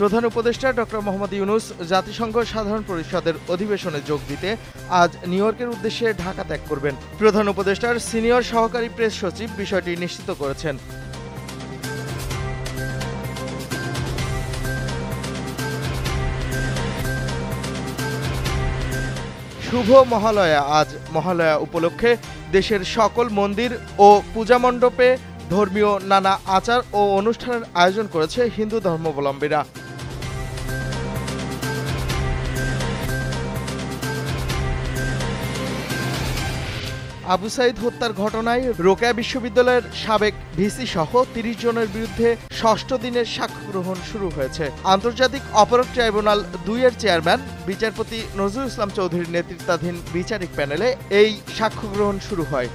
প্রধান উপদেষ্টা ডক্টর মোহাম্মদ ইউনূস জাতিসংঘ সাধারণ পরিষদের অধিবেশনে যোগ দিতে আজ নিউ ইয়র্কের উদ্দেশ্যে ঢাকা ত্যাগ করবেন। প্রধান উপদেষ্টার সিনিয়র সহকারী প্রেস সচিব বিষয়টি নিশ্চিত করেছেন। শুভ মহালয়া। আজ মহালয়া উপলক্ষে দেশের সকল মন্দির ও পূজা মণ্ডপে ধর্মীয় নানা আচার ও অনুষ্ঠানের আয়োজন করেছে হিন্দু ধর্মাবলম্বীরা। আবু সাঈদ হত্যার ঘটনায় রোকেয়া বিশ্ববিদ্যালয়ের সাবেক ভিসি সহ ৩০ জনের বিরুদ্ধে ষষ্ঠ দিনের সাক্ষ্য গ্রহণ শুরু হয়েছে। আন্তর্জাতিক অপরাধ ট্রাইব্যুনাল ২ এর চেয়ারম্যান বিচারপতি নজরুল ইসলাম চৌধুরীর নেতৃত্বাধীন বিচারিক প্যানেলে এই সাক্ষ্য গ্রহণ শুরু হয়।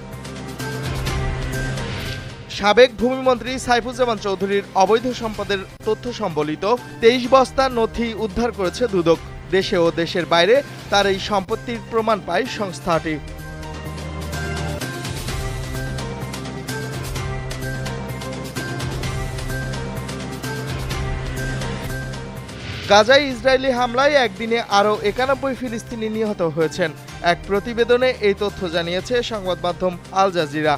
সাবেক ভূমিমন্ত্রী সাইফুজ্জামান চৌধুরীর অবৈধ সম্পদের তথ্য সম্বলিত ২৩ বস্তা নথি উদ্ধার করেছে দুদক। দেশে ও দেশের বাইরে তার এই সম্পত্তির প্রমাণ পায় সংস্থাটি। গাজায় ইসরায়েলি হামলায় একদিনে আরও ৯১ ফিলিস্তিনি নিহত হয়েছেন। এক প্রতিবেদনে এই তথ্য জানিয়েছে সংবাদ মাধ্যম আল জাজিরা।